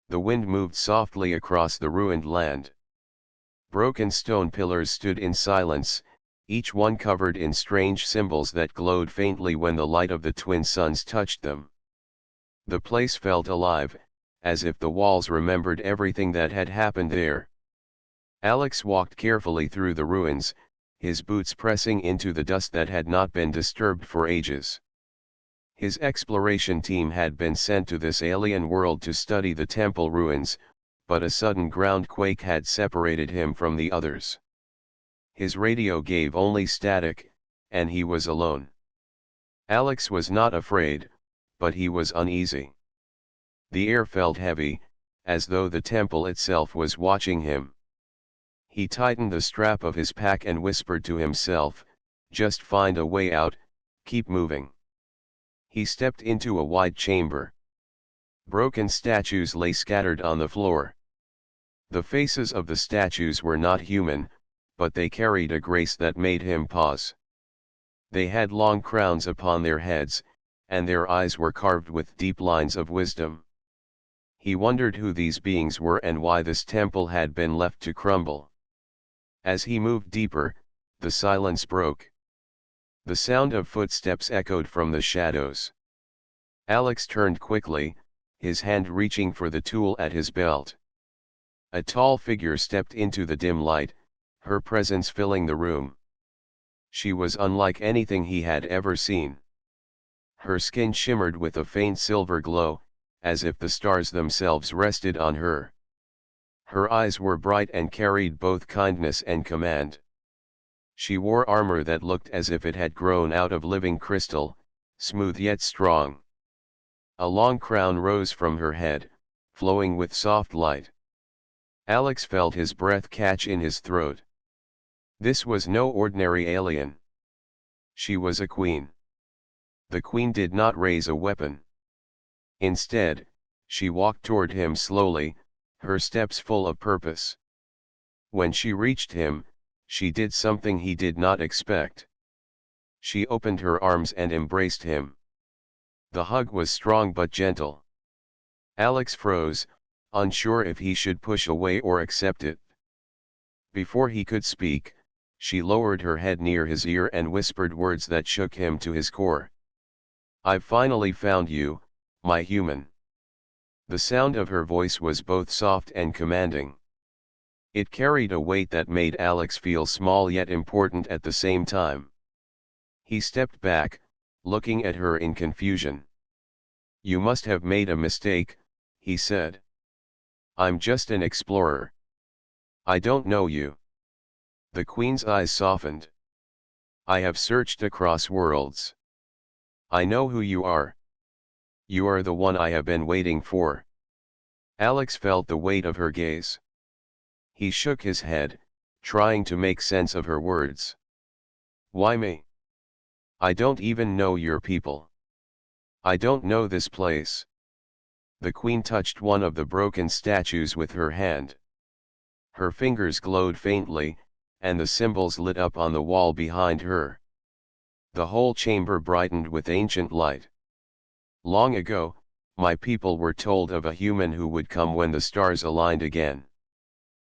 The wind moved softly across the ruined land. Broken stone pillars stood in silence, each one covered in strange symbols that glowed faintly when the light of the twin suns touched them. The place felt alive, as if the walls remembered everything that had happened there. Alex walked carefully through the ruins, his boots pressing into the dust that had not been disturbed for ages. His exploration team had been sent to this alien world to study the temple ruins, but a sudden ground quake had separated him from the others. His radio gave only static, and he was alone. Alex was not afraid, but he was uneasy. The air felt heavy, as though the temple itself was watching him. He tightened the strap of his pack and whispered to himself, "Just find a way out, keep moving." He stepped into a wide chamber. Broken statues lay scattered on the floor. The faces of the statues were not human, but they carried a grace that made him pause. They had long crowns upon their heads, and their eyes were carved with deep lines of wisdom. He wondered who these beings were and why this temple had been left to crumble. As he moved deeper, the silence broke. The sound of footsteps echoed from the shadows. Alex turned quickly, his hand reaching for the tool at his belt. A tall figure stepped into the dim light, her presence filling the room. She was unlike anything he had ever seen. Her skin shimmered with a faint silver glow, as if the stars themselves rested on her. Her eyes were bright and carried both kindness and command. She wore armor that looked as if it had grown out of living crystal, smooth yet strong. A long crown rose from her head, flowing with soft light. Alex felt his breath catch in his throat. This was no ordinary alien. She was a queen. The queen did not raise a weapon. Instead, she walked toward him slowly, her steps full of purpose. When she reached him, she did something he did not expect. She opened her arms and embraced him. The hug was strong but gentle. Alex froze, unsure if he should push away or accept it. Before he could speak, she lowered her head near his ear and whispered words that shook him to his core. "I've finally found you, my human." The sound of her voice was both soft and commanding. It carried a weight that made Alex feel small yet important at the same time. He stepped back, looking at her in confusion. "You must have made a mistake," he said. "I'm just an explorer. I don't know you." The queen's eyes softened. "I have searched across worlds. I know who you are. You are the one I have been waiting for." Alex felt the weight of her gaze. He shook his head, trying to make sense of her words. "Why me? I don't even know your people. I don't know this place." The queen touched one of the broken statues with her hand. Her fingers glowed faintly, and the symbols lit up on the wall behind her. The whole chamber brightened with ancient light. "Long ago, my people were told of a human who would come when the stars aligned again.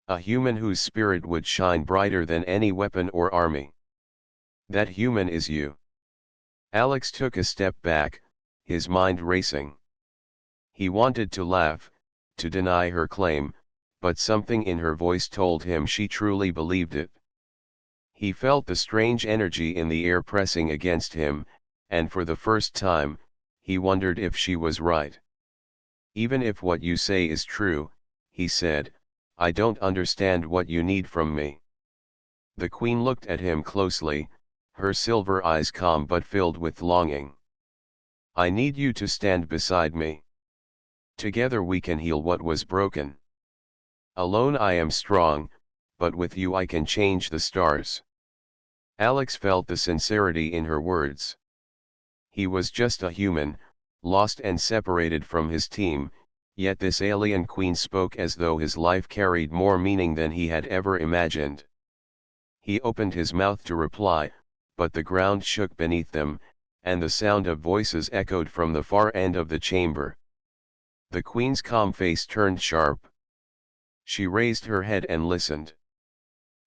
A human whose spirit would shine brighter than any weapon or army. That human is you." Alex took a step back, his mind racing. He wanted to laugh, to deny her claim, but something in her voice told him she truly believed it. He felt the strange energy in the air pressing against him, and for the first time, he wondered if she was right. "Even if what you say is true," he said, "I don't understand what you need from me." The queen looked at him closely, her silver eyes calm but filled with longing. "I need you to stand beside me. Together we can heal what was broken. Alone I am strong, but with you I can change the stars." Alex felt the sincerity in her words. He was just a human, lost and separated from his team, yet this alien queen spoke as though his life carried more meaning than he had ever imagined. He opened his mouth to reply, but the ground shook beneath them, and the sound of voices echoed from the far end of the chamber. The queen's calm face turned sharp. She raised her head and listened.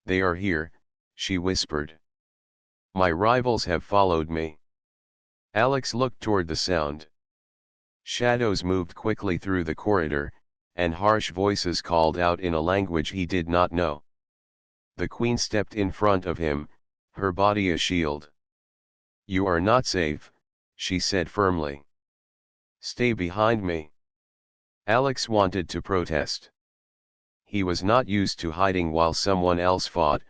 "They are here," she whispered. "My rivals have followed me." Alex looked toward the sound. Shadows moved quickly through the corridor, and harsh voices called out in a language he did not know. The queen stepped in front of him, her body a shield. "You are not safe," she said firmly. "Stay behind me." Alex wanted to protest. He was not used to hiding while someone else fought,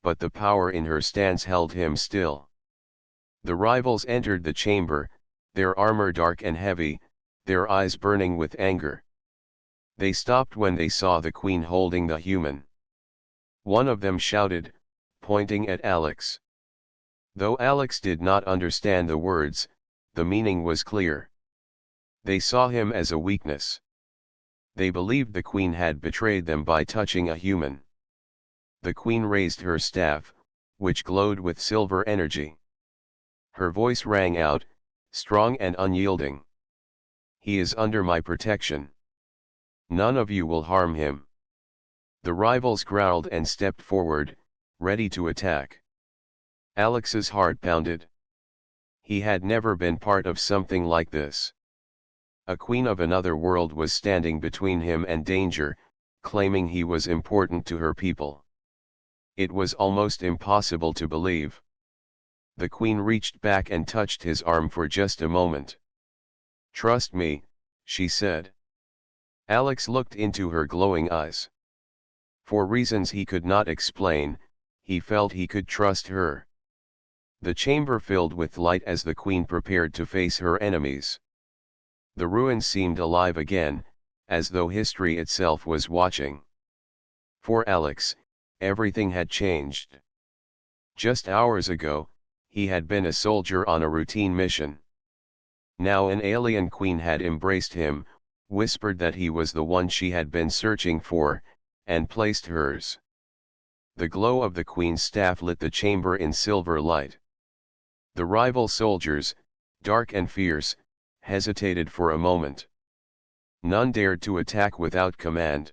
but the power in her stance held him still. The rivals entered the chamber, their armor dark and heavy, their eyes burning with anger. They stopped when they saw the queen holding the human. One of them shouted, pointing at Alex. Though Alex did not understand the words, the meaning was clear. They saw him as a weakness. They believed the queen had betrayed them by touching a human. The queen raised her staff, which glowed with silver energy. Her voice rang out, strong and unyielding. "He is under my protection. None of you will harm him." The rivals growled and stepped forward, ready to attack. Alex's heart pounded. He had never been part of something like this. A queen of another world was standing between him and danger, claiming he was important to her people. It was almost impossible to believe. The queen reached back and touched his arm for just a moment. "Trust me," she said. Alex looked into her glowing eyes. For reasons he could not explain, he felt he could trust her. The chamber filled with light as the queen prepared to face her enemies. The ruins seemed alive again, as though history itself was watching. For Alex, everything had changed. Just hours ago, he had been a soldier on a routine mission. Now an alien queen had embraced him, whispered that he was the one she had been searching for, and placed hers. The glow of the queen's staff lit the chamber in silver light. The rival soldiers, dark and fierce, hesitated for a moment. None dared to attack without command.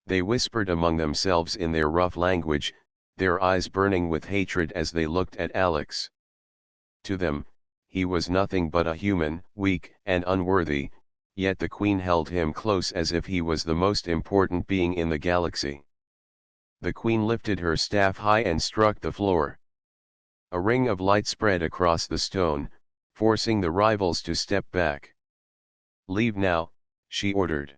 They whispered among themselves in their rough language, their eyes burning with hatred as they looked at Alex. To them, he was nothing but a human, weak and unworthy, yet the queen held him close as if he was the most important being in the galaxy. The queen lifted her staff high and struck the floor. A ring of light spread across the stone, forcing the rivals to step back. "Leave now," she ordered.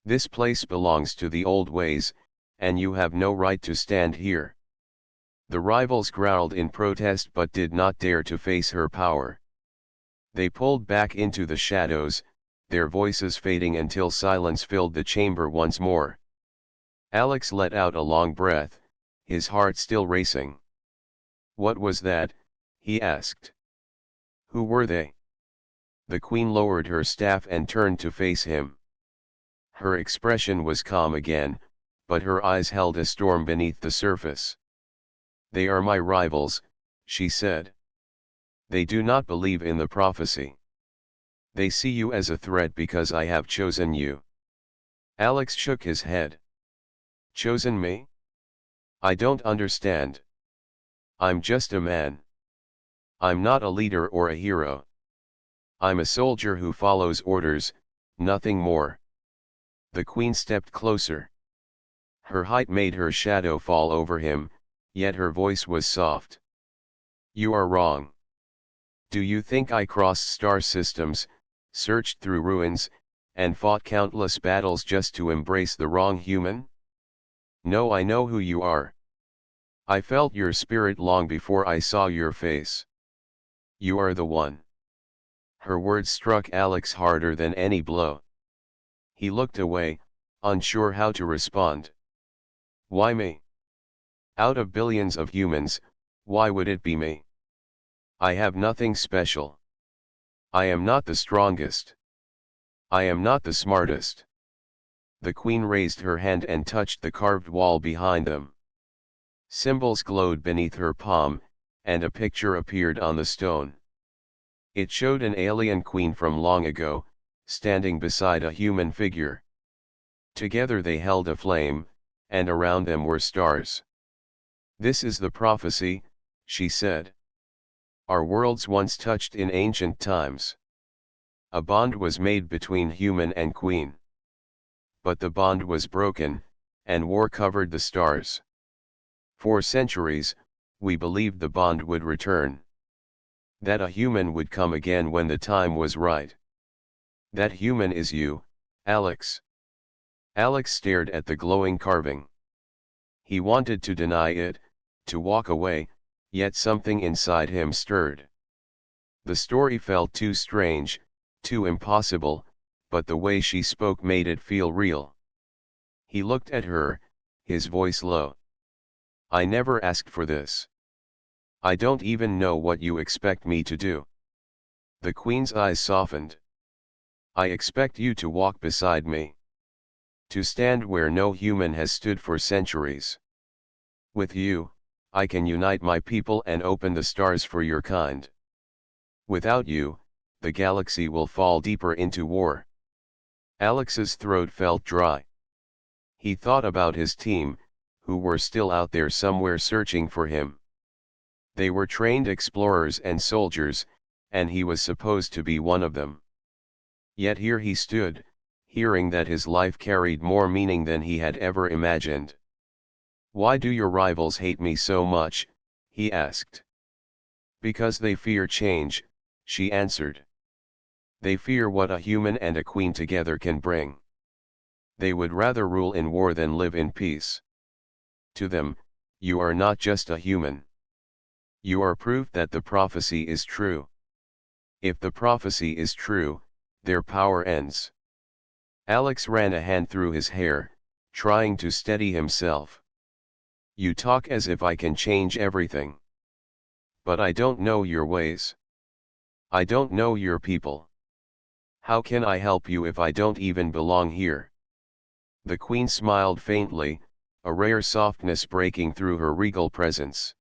"This place belongs to the old ways, and you have no right to stand here." The rivals growled in protest but did not dare to face her power. They pulled back into the shadows, their voices fading until silence filled the chamber once more. Alex let out a long breath, his heart still racing. "What was that?" he asked. "Who were they?" The queen lowered her staff and turned to face him. Her expression was calm again, but her eyes held a storm beneath the surface. "They are my rivals," she said. "They do not believe in the prophecy. They see you as a threat because I have chosen you." Alex shook his head. "Chosen me? I don't understand. I'm just a man. I'm not a leader or a hero. I'm a soldier who follows orders, nothing more." The queen stepped closer. Her height made her shadow fall over him, yet her voice was soft. "You are wrong. Do you think I crossed star systems, searched through ruins, and fought countless battles just to embrace the wrong human? No, I know who you are. I felt your spirit long before I saw your face. You are the one." Her words struck Alex harder than any blow. He looked away, unsure how to respond. "Why me? Out of billions of humans, why would it be me? I have nothing special. I am not the strongest. I am not the smartest." The queen raised her hand and touched the carved wall behind them. Symbols glowed beneath her palm, and a picture appeared on the stone. It showed an alien queen from long ago, standing beside a human figure. Together they held a flame, and around them were stars. "This is the prophecy," she said. "Our worlds once touched in ancient times. A bond was made between human and queen. But the bond was broken, and war covered the stars. For centuries, we believed the bond would return. That a human would come again when the time was right. That human is you, Alex." Alex stared at the glowing carving. He wanted to deny it, to walk away, yet something inside him stirred. The story felt too strange, too impossible, but the way she spoke made it feel real. He looked at her, his voice low. "I never asked for this. I don't even know what you expect me to do." The queen's eyes softened. "I expect you to walk beside me. To stand where no human has stood for centuries. With you, I can unite my people and open the stars for your kind. Without you, the galaxy will fall deeper into war." Alex's throat felt dry. He thought about his team, who were still out there somewhere searching for him. They were trained explorers and soldiers, and he was supposed to be one of them. Yet here he stood, hearing that his life carried more meaning than he had ever imagined. "Why do your rivals hate me so much?" he asked. "Because they fear change," she answered. "They fear what a human and a queen together can bring. They would rather rule in war than live in peace. To them, you are not just a human. You are proof that the prophecy is true. If the prophecy is true, their power ends." Alex ran a hand through his hair, trying to steady himself. "You talk as if I can change everything. But I don't know your ways. I don't know your people. How can I help you if I don't even belong here?" The queen smiled faintly, a rare softness breaking through her regal presence.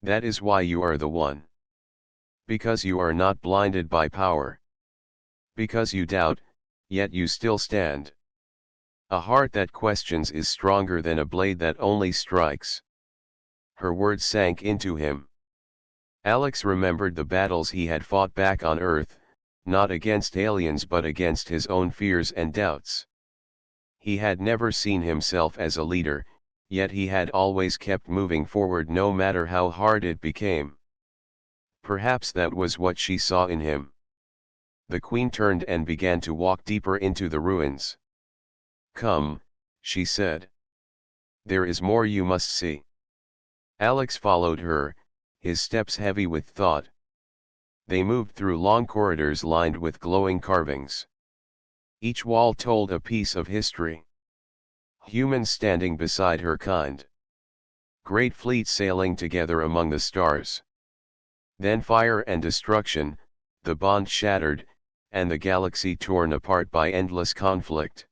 "That is why you are the one. Because you are not blinded by power. Because you doubt, yet you still stand. A heart that questions is stronger than a blade that only strikes." Her words sank into him. Alex remembered the battles he had fought back on Earth, not against aliens but against his own fears and doubts. He had never seen himself as a leader, yet he had always kept moving forward no matter how hard it became. Perhaps that was what she saw in him. The queen turned and began to walk deeper into the ruins. "Come," she said. "There is more you must see." Alex followed her, his steps heavy with thought. They moved through long corridors lined with glowing carvings. Each wall told a piece of history. Humans standing beside her kind. Great fleets sailing together among the stars. Then fire and destruction, the bond shattered, and the galaxy torn apart by endless conflict.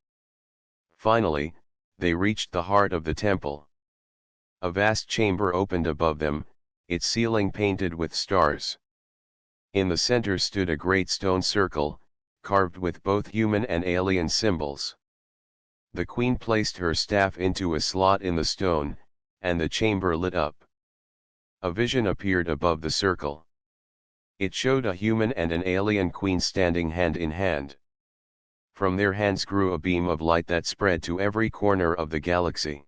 Finally, they reached the heart of the temple. A vast chamber opened above them, its ceiling painted with stars. In the center stood a great stone circle, carved with both human and alien symbols. The queen placed her staff into a slot in the stone, and the chamber lit up. A vision appeared above the circle. It showed a human and an alien queen standing hand in hand. From their hands grew a beam of light that spread to every corner of the galaxy.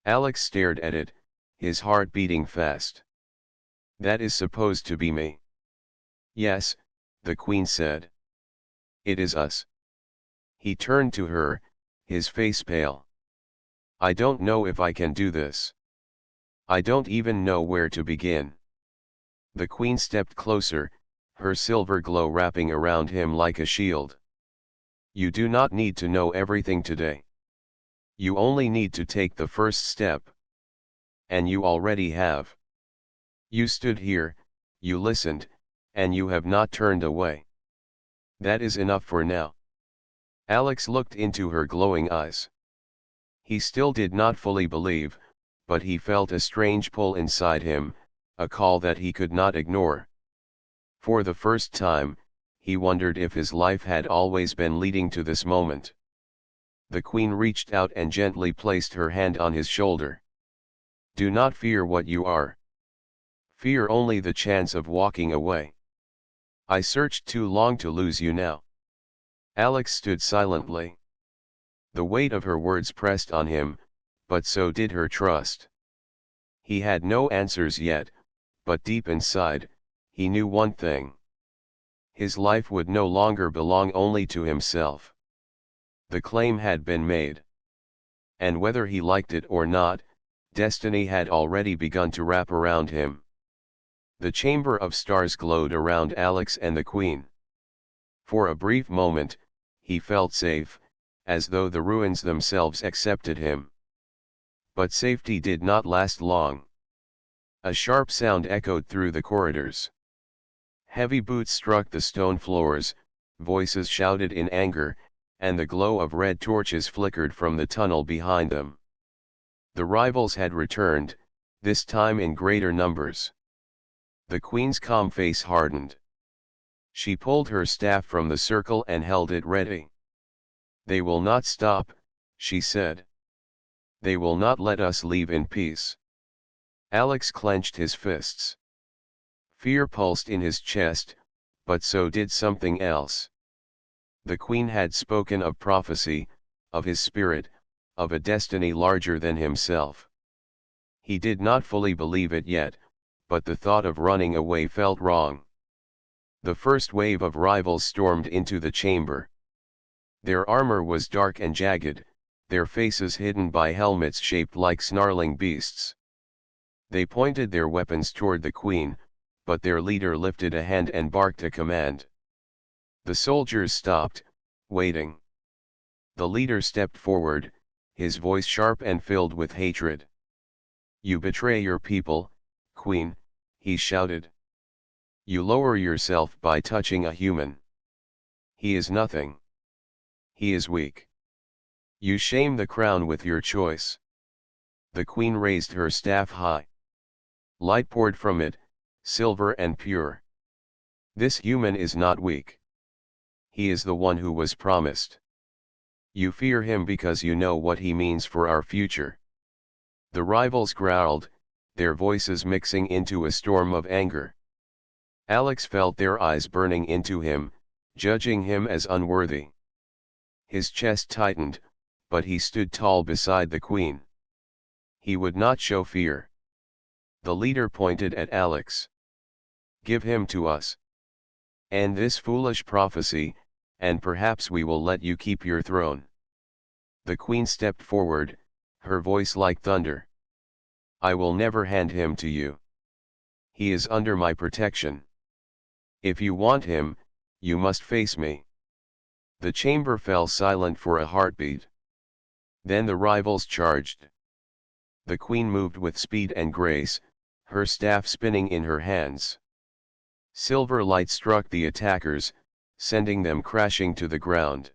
Alex stared at it, his heart beating fast. "That is supposed to be me." "Yes," the queen said. "It is us." He turned to her, his face pale. "I don't know if I can do this. I don't even know where to begin." The queen stepped closer, her silver glow wrapping around him like a shield. "You do not need to know everything today. You only need to take the first step. And you already have. You stood here, you listened, and you have not turned away. That is enough for now." Alex looked into her glowing eyes. He still did not fully believe, but he felt a strange pull inside him, a call that he could not ignore. For the first time, he wondered if his life had always been leading to this moment. The queen reached out and gently placed her hand on his shoulder. "Do not fear what you are. Fear only the chance of walking away. I searched too long to lose you now." Alex stood silently. The weight of her words pressed on him, but so did her trust. He had no answers yet, but deep inside, he knew one thing. His life would no longer belong only to himself. The claim had been made. And whether he liked it or not, destiny had already begun to wrap around him. The chamber of stars glowed around Alex and the queen. For a brief moment, he felt safe, as though the ruins themselves accepted him. But safety did not last long. A sharp sound echoed through the corridors. Heavy boots struck the stone floors, voices shouted in anger, and the glow of red torches flickered from the tunnel behind them. The rivals had returned, this time in greater numbers. The queen's calm face hardened. She pulled her staff from the circle and held it ready. "They will not stop," she said. "They will not let us leave in peace." Alex clenched his fists. Fear pulsed in his chest, but so did something else. The queen had spoken of prophecy, of his spirit, of a destiny larger than himself. He did not fully believe it yet, but the thought of running away felt wrong. The first wave of rivals stormed into the chamber. Their armor was dark and jagged, their faces hidden by helmets shaped like snarling beasts. They pointed their weapons toward the queen, but their leader lifted a hand and barked a command. The soldiers stopped, waiting. The leader stepped forward, his voice sharp and filled with hatred. "You betray your people, queen," he shouted. "You lower yourself by touching a human. He is nothing. He is weak. You shame the crown with your choice." The queen raised her staff high. Light poured from it, silver and pure. "This human is not weak. He is the one who was promised. You fear him because you know what he means for our future." The rivals growled, their voices mixing into a storm of anger. Alex felt their eyes burning into him, judging him as unworthy. His chest tightened, but he stood tall beside the queen. He would not show fear. The leader pointed at Alex. "Give him to us. And this foolish prophecy, and perhaps we will let you keep your throne." The queen stepped forward, her voice like thunder. "I will never hand him to you. He is under my protection. If you want him, you must face me." The chamber fell silent for a heartbeat. Then the rivals charged. The queen moved with speed and grace, her staff spinning in her hands. Silver light struck the attackers, sending them crashing to the ground.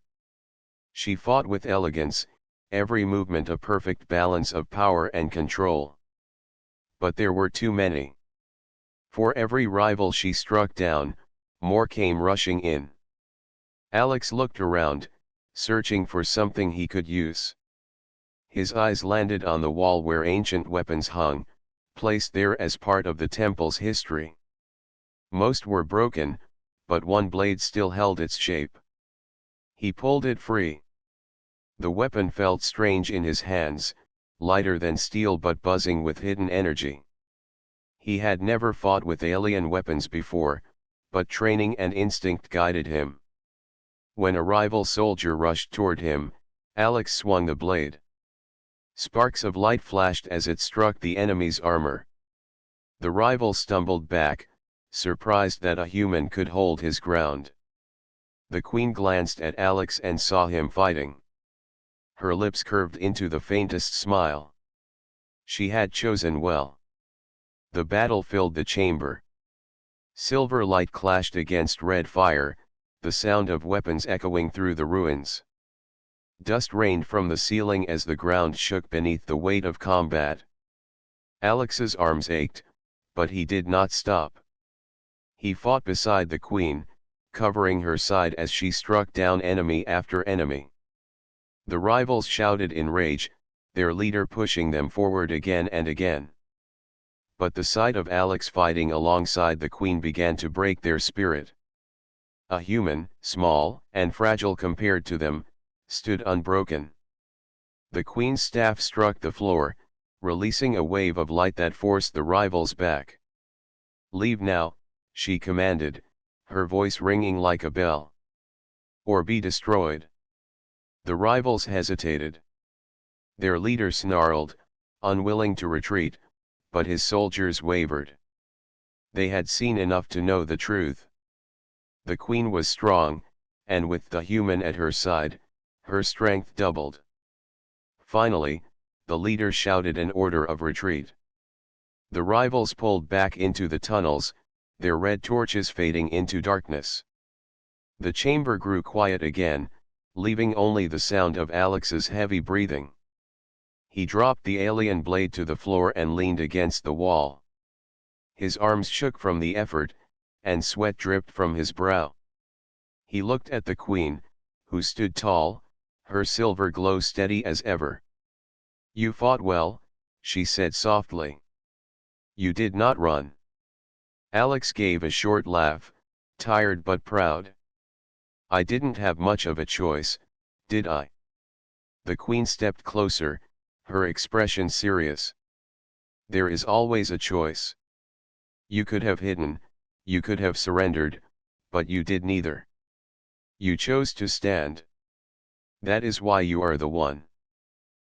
She fought with elegance, every movement a perfect balance of power and control. But there were too many. For every rival she struck down, more came rushing in. Alex looked around, searching for something he could use. His eyes landed on the wall where ancient weapons hung, placed there as part of the temple's history. Most were broken, but one blade still held its shape. He pulled it free. The weapon felt strange in his hands, lighter than steel but buzzing with hidden energy. He had never fought with alien weapons before, but training and instinct guided him. When a rival soldier rushed toward him, Alex swung the blade. Sparks of light flashed as it struck the enemy's armor. The rival stumbled back, surprised that a human could hold his ground. The queen glanced at Alex and saw him fighting. Her lips curved into the faintest smile. She had chosen well. The battle filled the chamber. Silver light clashed against red fire, the sound of weapons echoing through the ruins. Dust rained from the ceiling as the ground shook beneath the weight of combat. Alex's arms ached, but he did not stop. He fought beside the queen, covering her side as she struck down enemy after enemy. The rivals shouted in rage, their leader pushing them forward again and again. But the sight of Alex fighting alongside the queen began to break their spirit. A human, small and fragile compared to them, stood unbroken. The queen's staff struck the floor, releasing a wave of light that forced the rivals back. "Leave now," she commanded, her voice ringing like a bell. "Or be destroyed." The rivals hesitated. Their leader snarled, unwilling to retreat, but his soldiers wavered. They had seen enough to know the truth. The queen was strong, and with the human at her side, her strength doubled. Finally, the leader shouted an order of retreat. The rivals pulled back into the tunnels, their red torches fading into darkness. The chamber grew quiet again, leaving only the sound of Alex's heavy breathing. He dropped the alien blade to the floor and leaned against the wall. His arms shook from the effort, and sweat dripped from his brow. He looked at the queen, who stood tall, her silver glow steady as ever. "You fought well," she said softly. "You did not run." Alex gave a short laugh, tired but proud. "I didn't have much of a choice, did I?" The queen stepped closer, her expression serious. "There is always a choice. You could have hidden, you could have surrendered, but you did neither. You chose to stand. That is why you are the one."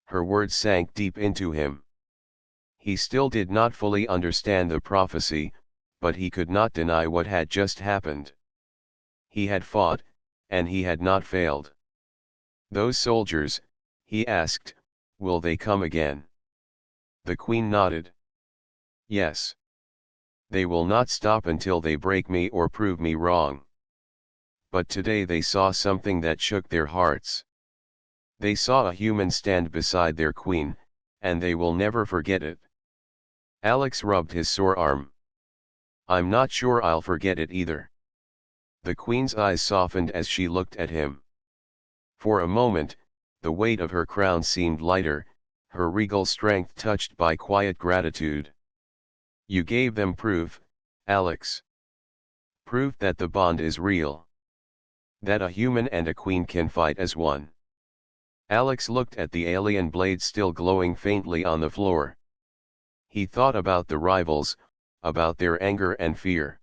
Her words sank deep into him. He still did not fully understand the prophecy, but he could not deny what had just happened. He had fought, and he had not failed. "Those soldiers," he asked, "will they come again?" The queen nodded. "Yes. They will not stop until they break me or prove me wrong." But today they saw something that shook their hearts. They saw a human stand beside their queen, and they will never forget it. Alex rubbed his sore arm. "I'm not sure I'll forget it either." The queen's eyes softened as she looked at him. For a moment, the weight of her crown seemed lighter, her regal strength touched by quiet gratitude. "You gave them proof, Alex. Proof that the bond is real. That a human and a queen can fight as one." Alex looked at the alien blade still glowing faintly on the floor. He thought about the rivals, about their anger and fear.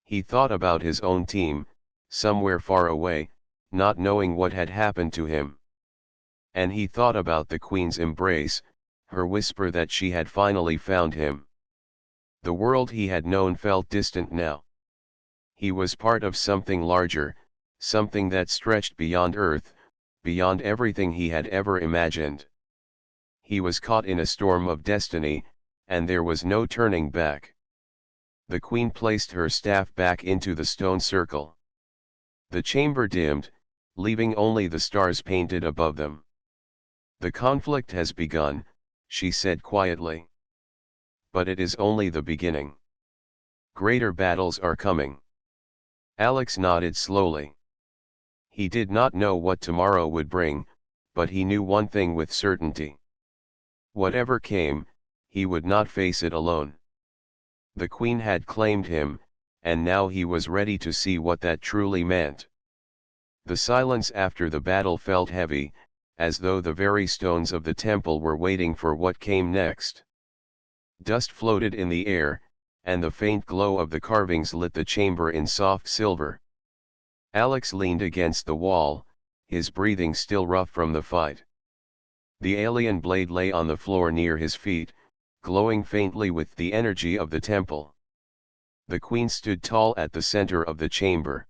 He thought about his own team, somewhere far away, not knowing what had happened to him. And he thought about the queen's embrace, her whisper that she had finally found him. The world he had known felt distant now. He was part of something larger, something that stretched beyond Earth, beyond everything he had ever imagined. He was caught in a storm of destiny, and there was no turning back. The queen placed her staff back into the stone circle. The chamber dimmed, leaving only the stars painted above them. "The conflict has begun," she said quietly. "But it is only the beginning. Greater battles are coming." Alex nodded slowly. He did not know what tomorrow would bring, but he knew one thing with certainty. Whatever came, he would not face it alone. The queen had claimed him, and now he was ready to see what that truly meant. The silence after the battle felt heavy, as though the very stones of the temple were waiting for what came next. Dust floated in the air, and the faint glow of the carvings lit the chamber in soft silver. Alex leaned against the wall, his breathing still rough from the fight. The alien blade lay on the floor near his feet, glowing faintly with the energy of the temple. The queen stood tall at the center of the chamber.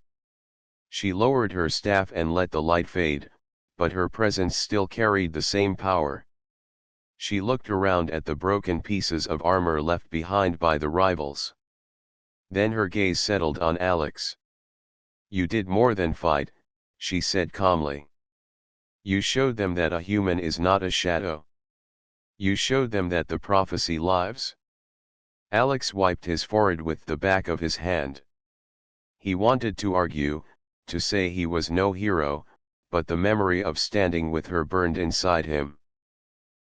She lowered her staff and let the light fade, but her presence still carried the same power. She looked around at the broken pieces of armor left behind by the rivals. Then her gaze settled on Alex. "You did more than fight," she said calmly. "You showed them that a human is not a shadow. You showed them that the prophecy lives." Alex wiped his forehead with the back of his hand. He wanted to argue, to say he was no hero, but the memory of standing with her burned inside him.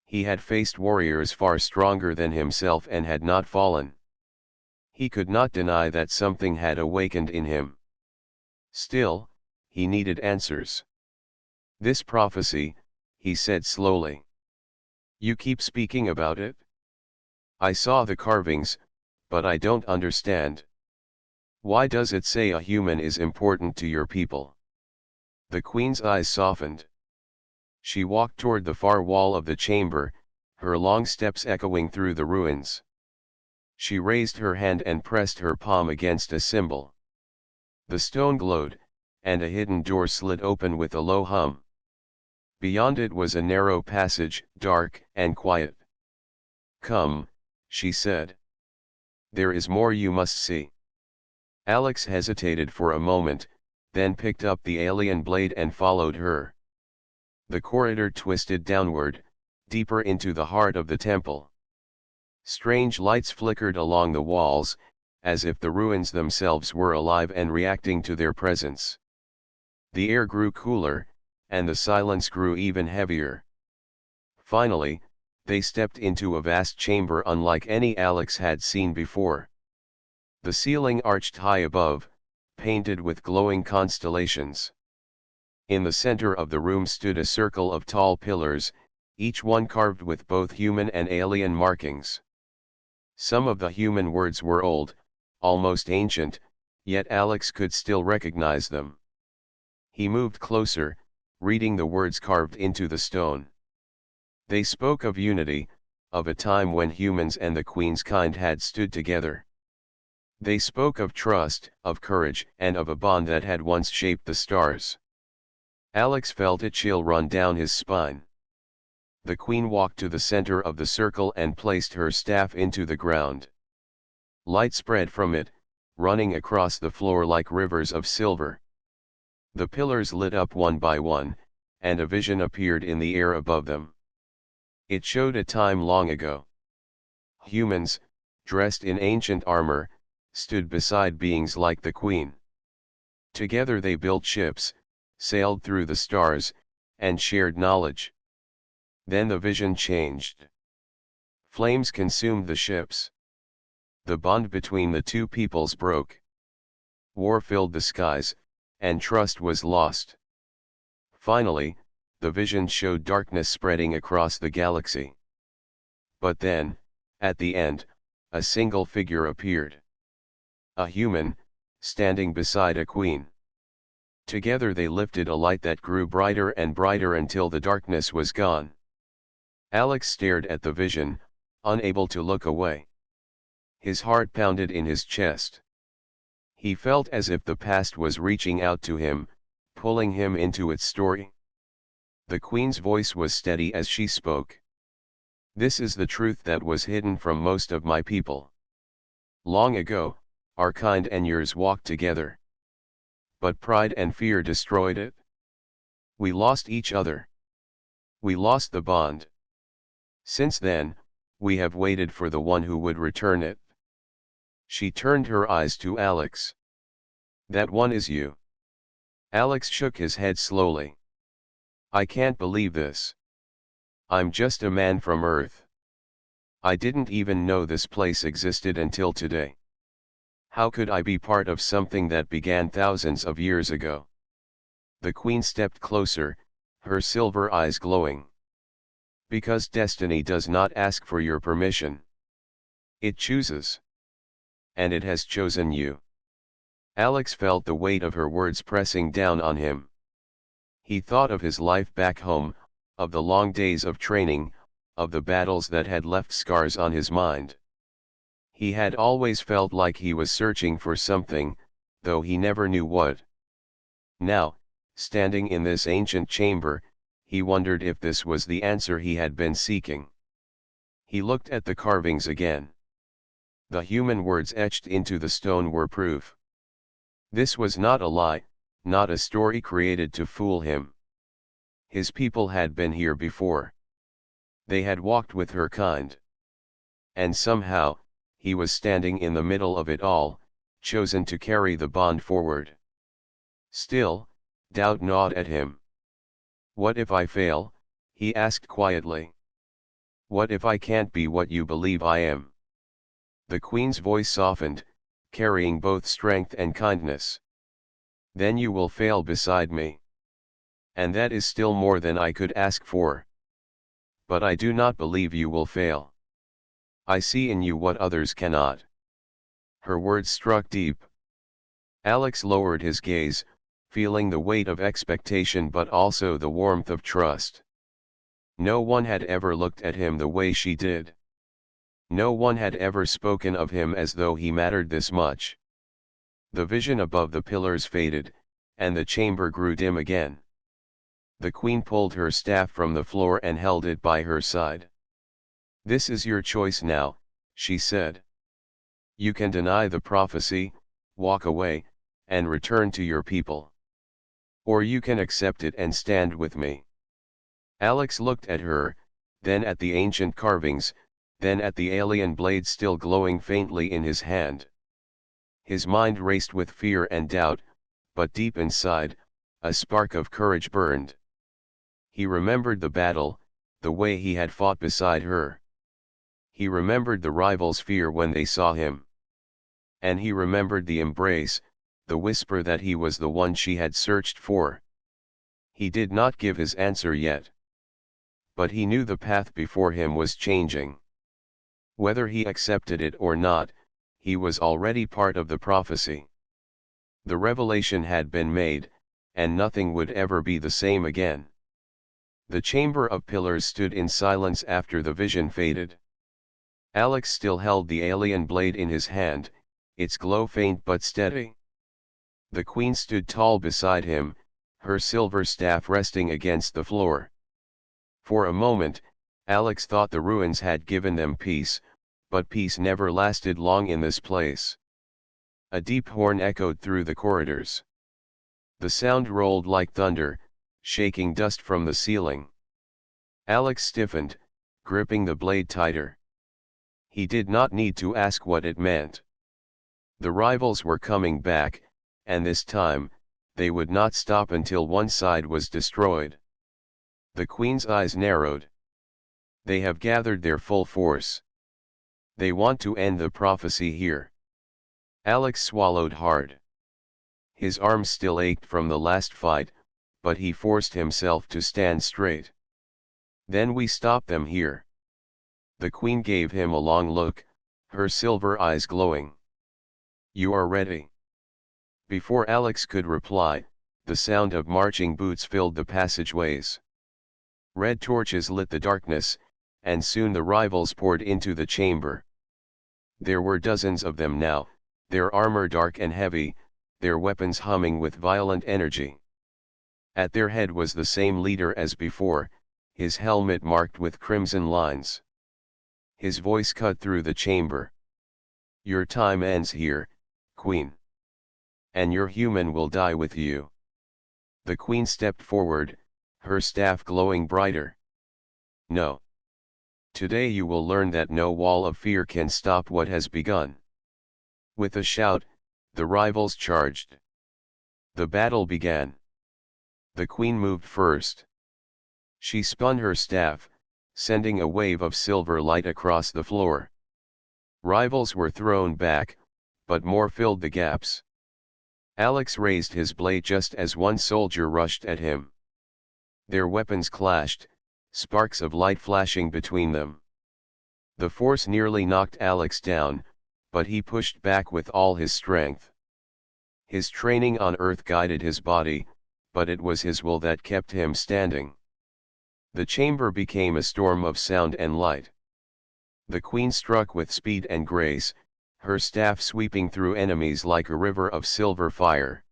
He had faced warriors far stronger than himself and had not fallen. He could not deny that something had awakened in him. Still, he needed answers. "This prophecy," he said slowly. "You keep speaking about it? I saw the carvings, but I don't understand. Why does it say a human is important to your people?" The queen's eyes softened. She walked toward the far wall of the chamber, her long steps echoing through the ruins. She raised her hand and pressed her palm against a symbol. The stone glowed, and a hidden door slid open with a low hum. Beyond it was a narrow passage, dark and quiet. "Come," she said. "There is more you must see." Alex hesitated for a moment, then picked up the alien blade and followed her. The corridor twisted downward, deeper into the heart of the temple. Strange lights flickered along the walls, as if the ruins themselves were alive and reacting to their presence. The air grew cooler, and the silence grew even heavier. Finally, they stepped into a vast chamber unlike any Alex had seen before. The ceiling arched high above, painted with glowing constellations. In the center of the room stood a circle of tall pillars, each one carved with both human and alien markings. Some of the human words were old, almost ancient, yet Alex could still recognize them. He moved closer, reading the words carved into the stone. They spoke of unity, of a time when humans and the Queen's kind had stood together. They spoke of trust, of courage, and of a bond that had once shaped the stars. Alex felt a chill run down his spine. The Queen walked to the center of the circle and placed her staff into the ground. Light spread from it, running across the floor like rivers of silver. The pillars lit up one by one, and a vision appeared in the air above them. It showed a time long ago. Humans, dressed in ancient armor, stood beside beings like the Queen. Together they built ships, sailed through the stars, and shared knowledge. Then the vision changed. Flames consumed the ships. The bond between the two peoples broke. War filled the skies, and trust was lost. Finally, the vision showed darkness spreading across the galaxy. But then, at the end, a single figure appeared. A human, standing beside a queen. Together they lifted a light that grew brighter and brighter until the darkness was gone. Alex stared at the vision, unable to look away. His heart pounded in his chest. He felt as if the past was reaching out to him, pulling him into its story. The Queen's voice was steady as she spoke. "This is the truth that was hidden from most of my people. Long ago, our kind and yours walked together. But pride and fear destroyed it. We lost each other. We lost the bond. Since then, we have waited for the one who would return it." She turned her eyes to Alex. "That one is you." Alex shook his head slowly. "I can't believe this. I'm just a man from Earth. I didn't even know this place existed until today. How could I be part of something that began thousands of years ago?" The Queen stepped closer, her silver eyes glowing. "Because destiny does not ask for your permission. It chooses. And it has chosen you." Alex felt the weight of her words pressing down on him. He thought of his life back home, of the long days of training, of the battles that had left scars on his mind. He had always felt like he was searching for something, though he never knew what. Now, standing in this ancient chamber, he wondered if this was the answer he had been seeking. He looked at the carvings again. The human words etched into the stone were proof. This was not a lie, not a story created to fool him. His people had been here before. They had walked with her kind. And somehow, he was standing in the middle of it all, chosen to carry the bond forward. Still, doubt gnawed at him. What if I fail? He asked quietly. What if I can't be what you believe I am? The queen's voice softened, carrying both strength and kindness. Then you will fail beside me. And that is still more than I could ask for. But I do not believe you will fail. I see in you what others cannot. Her words struck deep. Alex lowered his gaze, feeling the weight of expectation but also the warmth of trust. No one had ever looked at him the way she did. No one had ever spoken of him as though he mattered this much. The vision above the pillars faded, and the chamber grew dim again. The queen pulled her staff from the floor and held it by her side. This is your choice now, she said. You can deny the prophecy, walk away, and return to your people. Or you can accept it and stand with me. Alex looked at her, then at the ancient carvings, then at the alien blade still glowing faintly in his hand. His mind raced with fear and doubt, but deep inside, a spark of courage burned. He remembered the battle, the way he had fought beside her. He remembered the rivals' fear when they saw him. And he remembered the embrace, the whisper that he was the one she had searched for. He did not give his answer yet. But he knew the path before him was changing. Whether he accepted it or not, he was already part of the prophecy. The revelation had been made, and nothing would ever be the same again. The chamber of pillars stood in silence after the vision faded. Alex still held the alien blade in his hand, its glow faint but steady. The queen stood tall beside him, her silver staff resting against the floor. For a moment, Alex thought the ruins had given them peace, but peace never lasted long in this place. A deep horn echoed through the corridors. The sound rolled like thunder, shaking dust from the ceiling. Alex stiffened, gripping the blade tighter. He did not need to ask what it meant. The rivals were coming back, and this time, they would not stop until one side was destroyed. The queen's eyes narrowed. They have gathered their full force. They want to end the prophecy here. Alex swallowed hard. His arms still ached from the last fight, but he forced himself to stand straight. Then we stop them here. The queen gave him a long look, her silver eyes glowing. You are ready. Before Alex could reply, the sound of marching boots filled the passageways. Red torches lit the darkness, and soon the rivals poured into the chamber. There were dozens of them now, their armor dark and heavy, their weapons humming with violent energy. At their head was the same leader as before, his helmet marked with crimson lines. His voice cut through the chamber. Your time ends here, Queen. And your human will die with you. The Queen stepped forward, her staff glowing brighter. No. Today you will learn that no wall of fear can stop what has begun. With a shout, the rivals charged. The battle began. The Queen moved first. She spun her staff, sending a wave of silver light across the floor. Rivals were thrown back, but more filled the gaps. Alex raised his blade just as one soldier rushed at him. Their weapons clashed, sparks of light flashing between them. The force nearly knocked Alex down, but he pushed back with all his strength. His training on Earth guided his body, but it was his will that kept him standing. The chamber became a storm of sound and light. The Queen struck with speed and grace, her staff sweeping through enemies like a river of silver fire.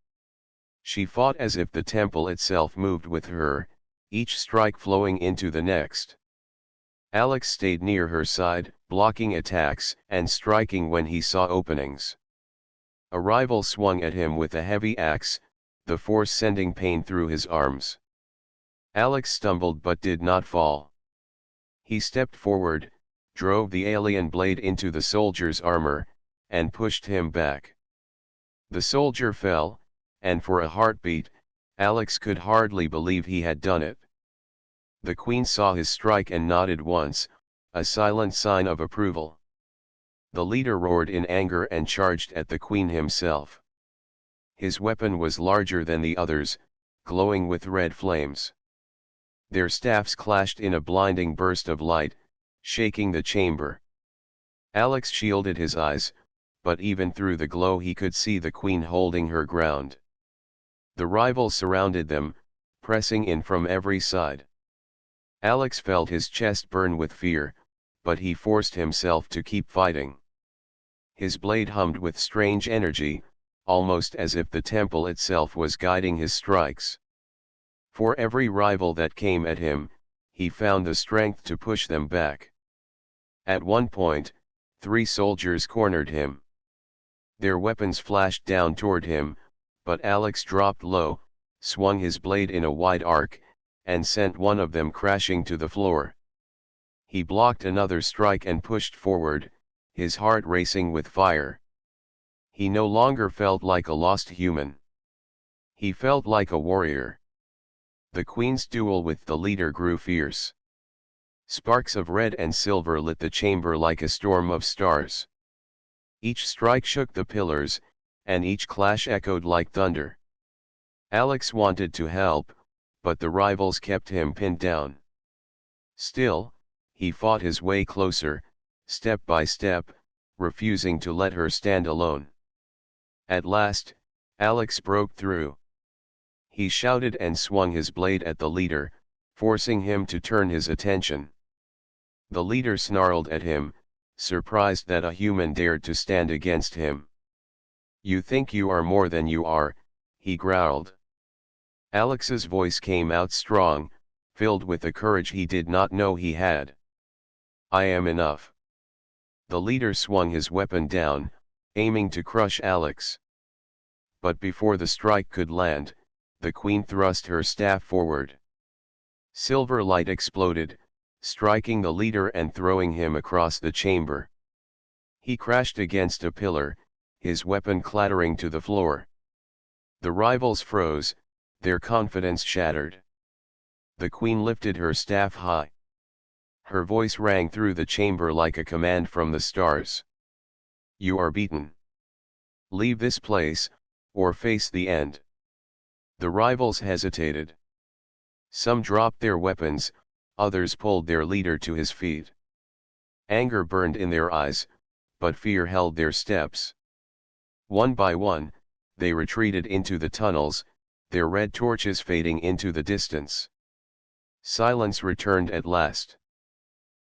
She fought as if the temple itself moved with her, each strike flowing into the next. Alex stayed near her side, blocking attacks and striking when he saw openings. A rival swung at him with a heavy axe, the force sending pain through his arms. Alex stumbled but did not fall. He stepped forward, drove the alien blade into the soldier's armor, and pushed him back. The soldier fell, and for a heartbeat, Alex could hardly believe he had done it. The queen saw his strike and nodded once, a silent sign of approval. The leader roared in anger and charged at the queen himself. His weapon was larger than the others, glowing with red flames. Their staffs clashed in a blinding burst of light, shaking the chamber. Alex shielded his eyes, but even through the glow he could see the queen holding her ground. The rivals surrounded them, pressing in from every side. Alex felt his chest burn with fear, but he forced himself to keep fighting. His blade hummed with strange energy, almost as if the temple itself was guiding his strikes. For every rival that came at him, he found the strength to push them back. At one point, 3 soldiers cornered him. Their weapons flashed down toward him, but Alex dropped low, swung his blade in a wide arc, and sent one of them crashing to the floor. He blocked another strike and pushed forward, his heart racing with fire. He no longer felt like a lost human. He felt like a warrior. The queen's duel with the leader grew fierce. Sparks of red and silver lit the chamber like a storm of stars. Each strike shook the pillars, and each clash echoed like thunder. Alex wanted to help, but the rivals kept him pinned down. Still, he fought his way closer, step by step, refusing to let her stand alone. At last, Alex broke through. He shouted and swung his blade at the leader, forcing him to turn his attention. The leader snarled at him, surprised that a human dared to stand against him. "You think you are more than you are," he growled. Alex's voice came out strong, filled with a courage he did not know he had. "I am enough." The leader swung his weapon down, aiming to crush Alex. But before the strike could land, the queen thrust her staff forward. Silver light exploded, striking the leader and throwing him across the chamber. He crashed against a pillar, his weapon clattering to the floor. The rivals froze, their confidence shattered. The queen lifted her staff high. Her voice rang through the chamber like a command from the stars. "You are beaten. Leave this place, or face the end." The rivals hesitated. Some dropped their weapons, others pulled their leader to his feet. Anger burned in their eyes, but fear held their steps. One by one, they retreated into the tunnels, their red torches fading into the distance. Silence returned at last.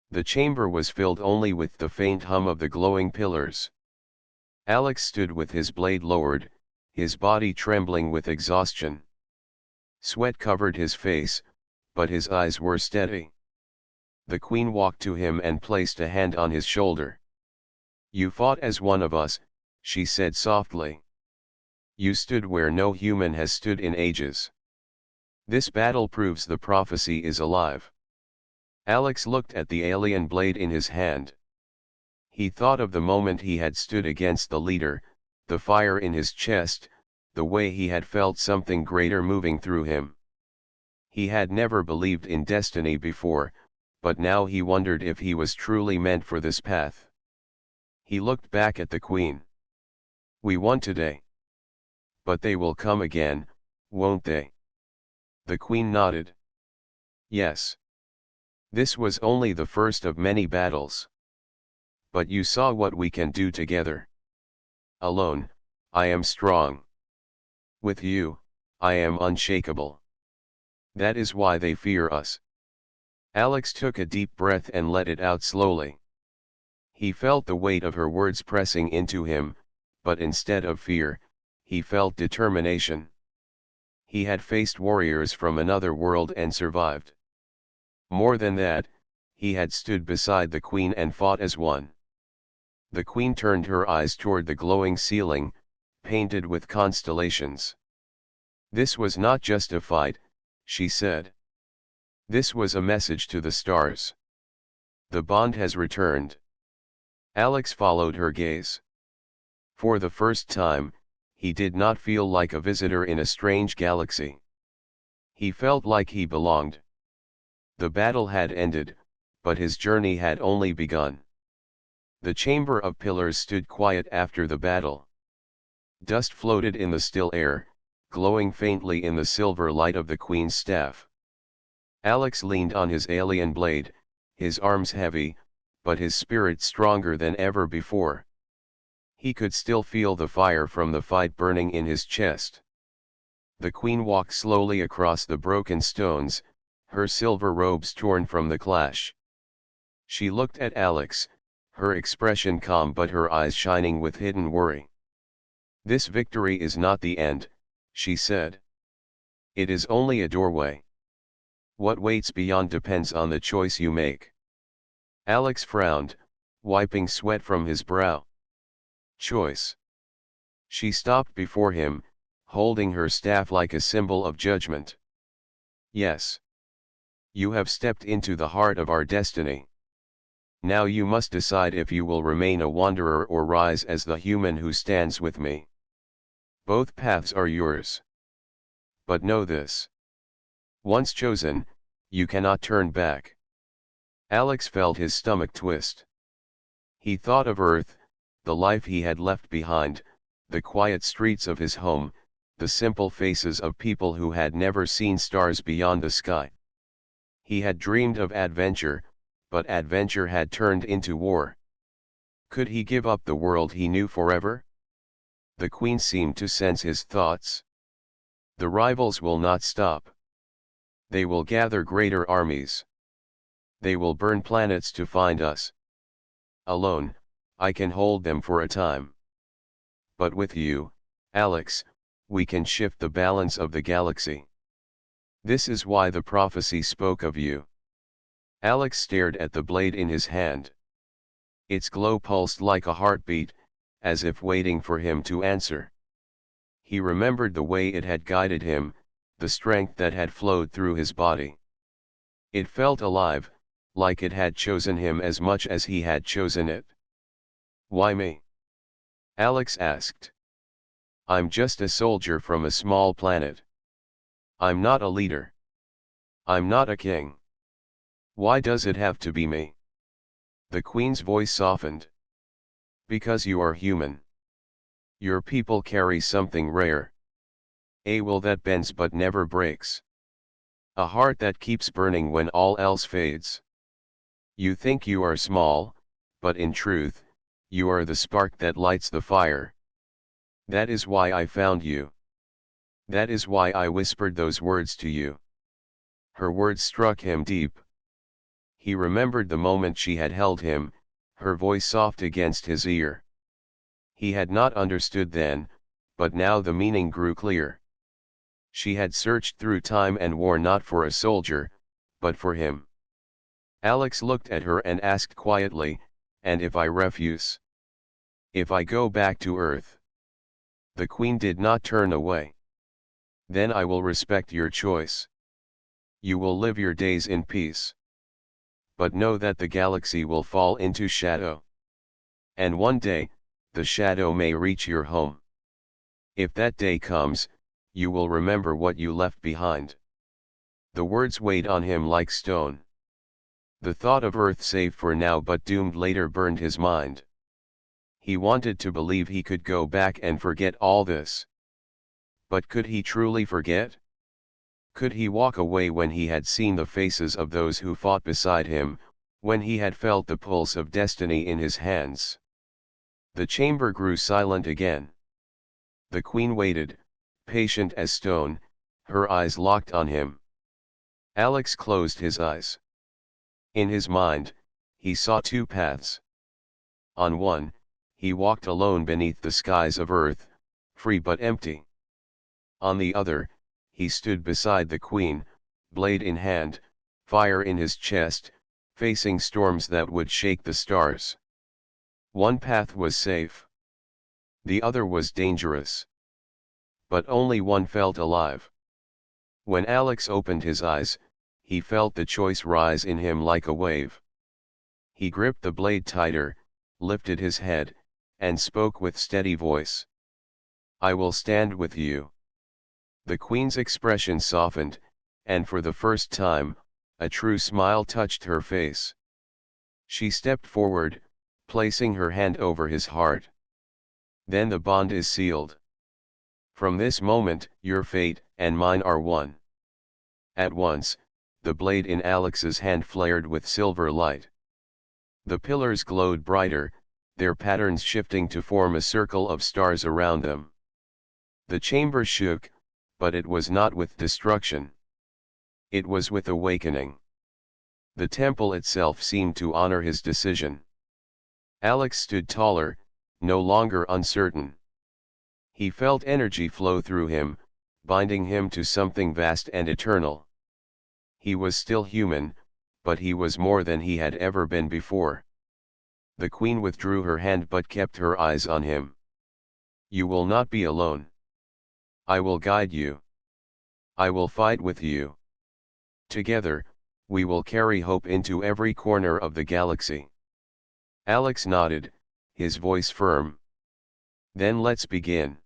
The chamber was filled only with the faint hum of the glowing pillars. Alex stood with his blade lowered, his body trembling with exhaustion. Sweat covered his face, but his eyes were steady. The queen walked to him and placed a hand on his shoulder. "You fought as one of us," she said softly. "You stood where no human has stood in ages. This battle proves the prophecy is alive." Alex looked at the alien blade in his hand. He thought of the moment he had stood against the leader, the fire in his chest, the way he had felt something greater moving through him. He had never believed in destiny before, but now he wondered if he was truly meant for this path. He looked back at the queen. "We won today. But they will come again, won't they?" The queen nodded. "Yes. This was only the first of many battles. But you saw what we can do together. Alone, I am strong. With you, I am unshakable. That is why they fear us." Alex took a deep breath and let it out slowly. He felt the weight of her words pressing into him, but instead of fear, he felt determination. He had faced warriors from another world and survived. More than that, he had stood beside the queen and fought as one. The queen turned her eyes toward the glowing ceiling, painted with constellations. "This was not just a fight," she said. "This was a message to the stars. The bond has returned." Alex followed her gaze. For the first time, he did not feel like a visitor in a strange galaxy. He felt like he belonged. The battle had ended, but his journey had only begun. The chamber of pillars stood quiet after the battle. Dust floated in the still air, glowing faintly in the silver light of the queen's staff. Alex leaned on his alien blade, his arms heavy, but his spirit stronger than ever before. He could still feel the fire from the fight burning in his chest. The queen walked slowly across the broken stones, her silver robes torn from the clash. She looked at Alex, her expression calm but her eyes shining with hidden worry. "This victory is not the end," she said. "It is only a doorway. What waits beyond depends on the choice you make." Alex frowned, wiping sweat from his brow. "Choice." She stopped before him, holding her staff like a symbol of judgment. "Yes. You have stepped into the heart of our destiny. Now you must decide if you will remain a wanderer or rise as the human who stands with me. Both paths are yours. But know this. Once chosen, you cannot turn back." Alex felt his stomach twist. He thought of Earth, the life he had left behind, the quiet streets of his home, the simple faces of people who had never seen stars beyond the sky. He had dreamed of adventure, but adventure had turned into war. Could he give up the world he knew forever? The queen seemed to sense his thoughts. "The rivals will not stop. They will gather greater armies. They will burn planets to find us. Alone, I can hold them for a time. But with you, Alex, we can shift the balance of the galaxy. This is why the prophecy spoke of you." Alex stared at the blade in his hand. Its glow pulsed like a heartbeat, as if waiting for him to answer. He remembered the way it had guided him, the strength that had flowed through his body. It felt alive, like it had chosen him as much as he had chosen it. "Why me?" Alex asked. "I'm just a soldier from a small planet. I'm not a leader. I'm not a king. Why does it have to be me?" The queen's voice softened. "Because you are human. Your people carry something rare. A will that bends but never breaks. A heart that keeps burning when all else fades. You think you are small, but in truth, you are the spark that lights the fire. That is why I found you. That is why I whispered those words to you." Her words struck him deep. He remembered the moment she had held him, her voice soft against his ear. He had not understood then, but now the meaning grew clear. She had searched through time and war not for a soldier, but for him. Alex looked at her and asked quietly, "And if I refuse? If I go back to Earth?" The queen did not turn away. "Then I will respect your choice. You will live your days in peace. But know that the galaxy will fall into shadow. And one day, the shadow may reach your home. If that day comes, you will remember what you left behind." The words weighed on him like stone. The thought of Earth safe for now but doomed later burned his mind. He wanted to believe he could go back and forget all this. But could he truly forget? Could he walk away when he had seen the faces of those who fought beside him, when he had felt the pulse of destiny in his hands? The chamber grew silent again. The queen waited, patient as stone, her eyes locked on him. Alex closed his eyes. In his mind, he saw two paths. On one, he walked alone beneath the skies of Earth, free but empty. On the other, he stood beside the queen, blade in hand, fire in his chest, facing storms that would shake the stars. One path was safe. The other was dangerous. But only one felt alive. When Alex opened his eyes, he felt the choice rise in him like a wave. He gripped the blade tighter, lifted his head, and spoke with steady voice. I will stand with you. The queen's expression softened, and for the first time, a true smile touched her face. She stepped forward, placing her hand over his heart. Then the bond is sealed. From this moment, your fate and mine are one. At once, the blade in Alex's hand flared with silver light. The pillars glowed brighter, their patterns shifting to form a circle of stars around them. The chamber shook, but it was not with destruction. It was with awakening. The temple itself seemed to honor his decision. Alex stood taller, no longer uncertain. He felt energy flow through him, binding him to something vast and eternal. He was still human, but he was more than he had ever been before. The queen withdrew her hand but kept her eyes on him. You will not be alone. I will guide you. I will fight with you. Together, we will carry hope into every corner of the galaxy. Alex nodded, his voice firm. Then let's begin.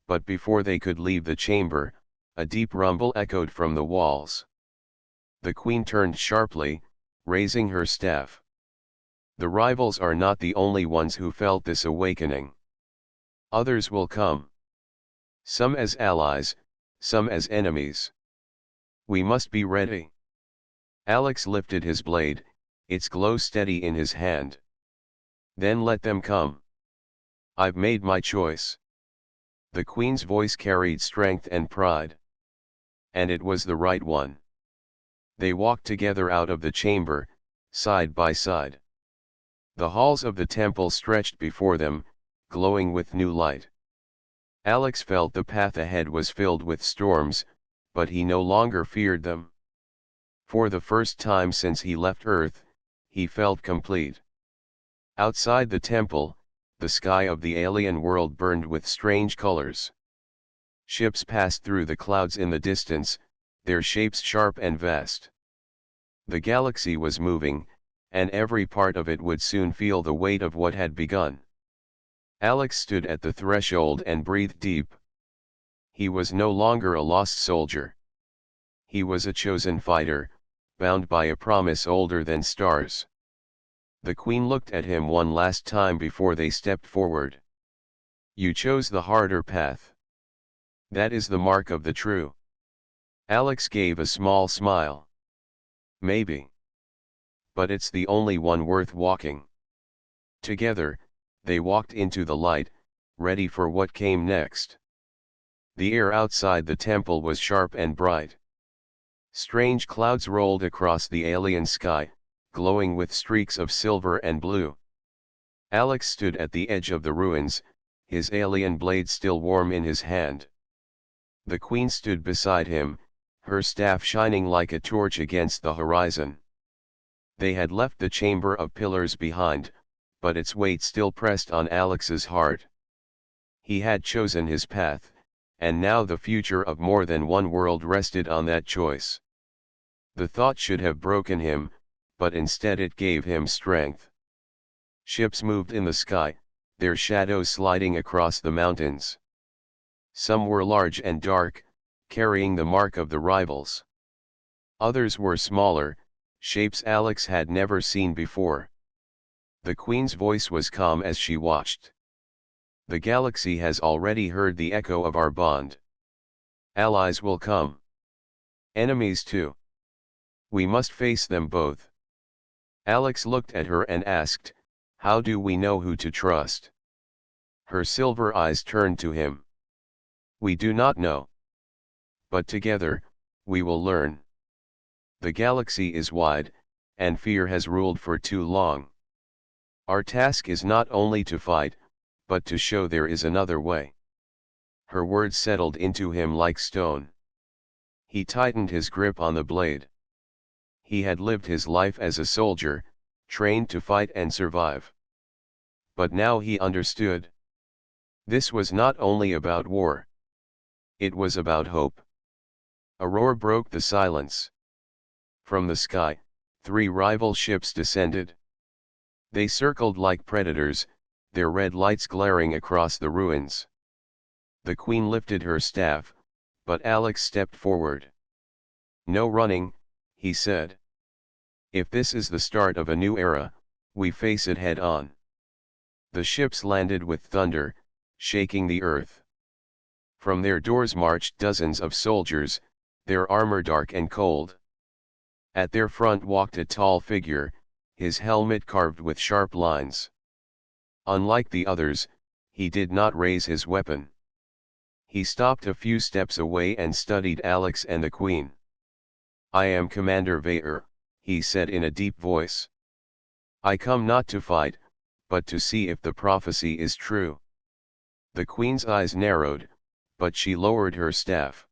But before they could leave the chamber, a deep rumble echoed from the walls. The queen turned sharply, raising her staff. The rivals are not the only ones who felt this awakening. Others will come. Some as allies, some as enemies. We must be ready. Alex lifted his blade, its glow steady in his hand. Then let them come. I've made my choice. The queen's voice carried strength and pride. And it was the right one. They walked together out of the chamber, side by side. The halls of the temple stretched before them, glowing with new light. Alex felt the path ahead was filled with storms, but he no longer feared them. For the first time since he left Earth, he felt complete. Outside the temple, the sky of the alien world burned with strange colors. Ships passed through the clouds in the distance, their shapes sharp and vast. The galaxy was moving, and every part of it would soon feel the weight of what had begun. Alex stood at the threshold and breathed deep. He was no longer a lost soldier. He was a chosen fighter, bound by a promise older than stars. The queen looked at him one last time before they stepped forward. You chose the harder path. That is the mark of the true. Alex gave a small smile. Maybe. But it's the only one worth walking. Together, they walked into the light, ready for what came next. The air outside the temple was sharp and bright. Strange clouds rolled across the alien sky, glowing with streaks of silver and blue. Alex stood at the edge of the ruins, his alien blade still warm in his hand. The queen stood beside him, her staff shining like a torch against the horizon. They had left the chamber of pillars behind, but its weight still pressed on Alex's heart. He had chosen his path, and now the future of more than one world rested on that choice. The thought should have broken him, but instead it gave him strength. Ships moved in the sky, their shadows sliding across the mountains. Some were large and dark, carrying the mark of the rivals. Others were smaller, shapes Alex had never seen before. The queen's voice was calm as she watched. The galaxy has already heard the echo of our bond. Allies will come. Enemies too. We must face them both. Alex looked at her and asked, how do we know who to trust? Her silver eyes turned to him. We do not know. But together, we will learn. The galaxy is wide, and fear has ruled for too long. Our task is not only to fight, but to show there is another way. Her words settled into him like stone. He tightened his grip on the blade. He had lived his life as a soldier, trained to fight and survive. But now he understood. This was not only about war. It was about hope. A roar broke the silence. From the sky, 3 rival ships descended. They circled like predators, their red lights glaring across the ruins. The queen lifted her staff, but Alex stepped forward. "No running," he said. "If this is the start of a new era, we face it head on." The ships landed with thunder, shaking the earth. From their doors marched dozens of soldiers, their armor dark and cold. At their front walked a tall figure, his helmet carved with sharp lines. Unlike the others, he did not raise his weapon. He stopped a few steps away and studied Alex and the queen. "I am Commander Vaer," he said in a deep voice. "I come not to fight, but to see if the prophecy is true." The queen's eyes narrowed, but she lowered her staff.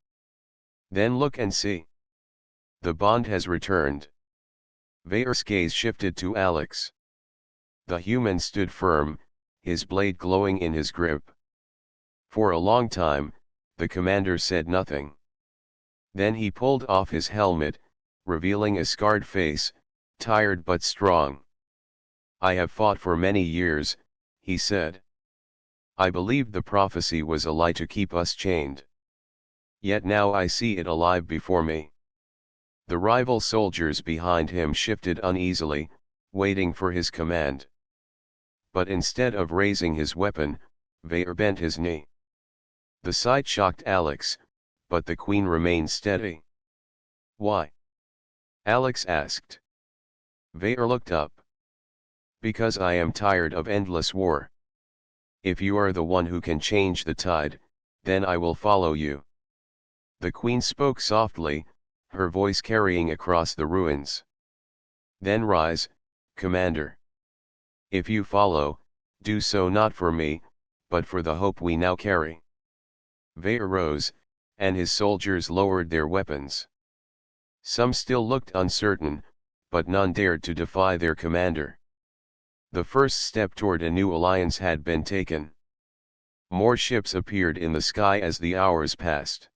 "Then look and see. The bond has returned." Vaer's gaze shifted to Alex. The human stood firm, his blade glowing in his grip. For a long time, the commander said nothing. Then he pulled off his helmet, revealing a scarred face, tired but strong. "I have fought for many years," he said. "I believed the prophecy was a lie to keep us chained. Yet now I see it alive before me." The rival soldiers behind him shifted uneasily, waiting for his command. But instead of raising his weapon, Vaer bent his knee. The sight shocked Alex, but the queen remained steady. "Why?" Alex asked. Vaer looked up. "Because I am tired of endless war. If you are the one who can change the tide, then I will follow you." The queen spoke softly, her voice carrying across the ruins. "Then rise, Commander. If you follow, do so not for me, but for the hope we now carry." Vaer rose, and his soldiers lowered their weapons. Some still looked uncertain, but none dared to defy their commander. The first step toward a new alliance had been taken. More ships appeared in the sky as the hours passed.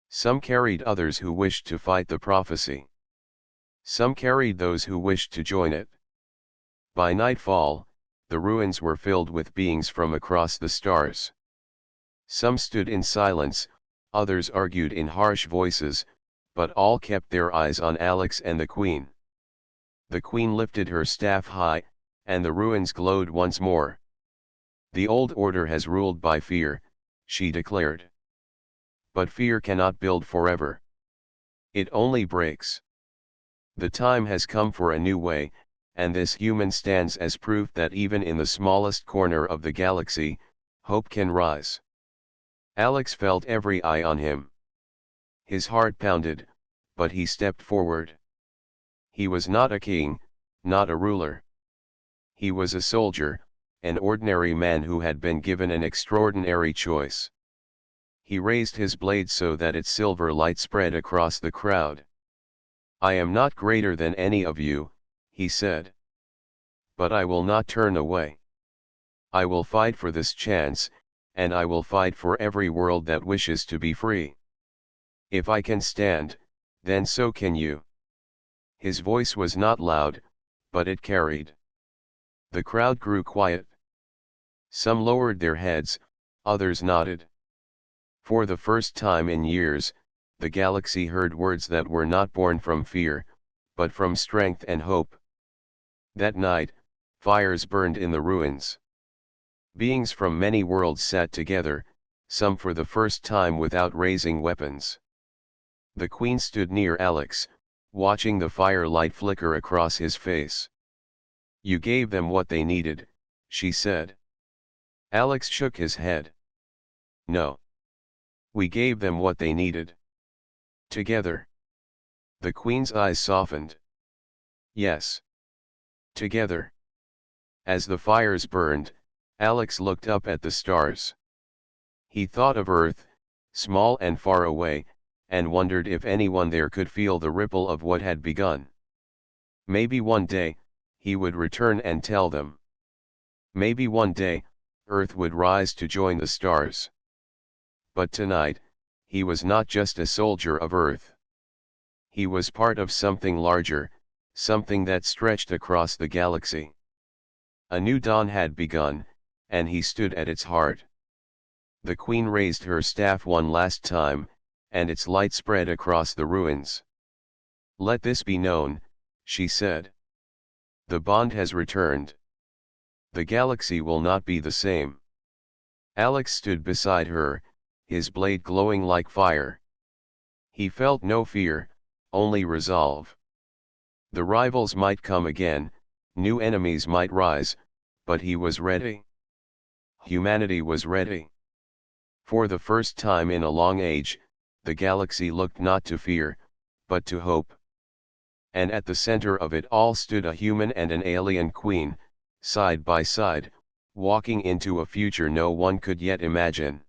Some carried others who wished to fight the prophecy. Some carried those who wished to join it. By nightfall, the ruins were filled with beings from across the stars. Some stood in silence, others argued in harsh voices, but all kept their eyes on Alex and the queen. The queen lifted her staff high, and the ruins glowed once more. "The old order has ruled by fear," she declared. "But fear cannot build forever. It only breaks. The time has come for a new way, and this human stands as proof that even in the smallest corner of the galaxy, hope can rise." Alex felt every eye on him. His heart pounded, but he stepped forward. He was not a king, not a ruler. He was a soldier, an ordinary man who had been given an extraordinary choice. He raised his blade so that its silver light spread across the crowd. "I am not greater than any of you," he said. "But I will not turn away. I will fight for this chance, and I will fight for every world that wishes to be free. If I can stand, then so can you." His voice was not loud, but it carried. The crowd grew quiet. Some lowered their heads, others nodded. For the first time in years, the galaxy heard words that were not born from fear, but from strength and hope. That night, fires burned in the ruins. Beings from many worlds sat together, some for the first time without raising weapons. The queen stood near Alex, watching the firelight flicker across his face. "You gave them what they needed," she said. Alex shook his head. "No. We gave them what they needed. Together." The queen's eyes softened. "Yes. Together." As the fires burned, Alex looked up at the stars. He thought of Earth, small and far away, and wondered if anyone there could feel the ripple of what had begun. Maybe one day, he would return and tell them. Maybe one day, Earth would rise to join the stars. But tonight, he was not just a soldier of Earth. He was part of something larger, something that stretched across the galaxy. A new dawn had begun, and he stood at its heart. The queen raised her staff one last time, and its light spread across the ruins. "Let this be known," she said. "The bond has returned. The galaxy will not be the same." Alex stood beside her, his blade glowing like fire. He felt no fear, only resolve. The rivals might come again, new enemies might rise, but he was ready. Humanity was ready. For the first time in a long age, the galaxy looked not to fear, but to hope. And at the center of it all stood a human and an alien queen, side by side, walking into a future no one could yet imagine.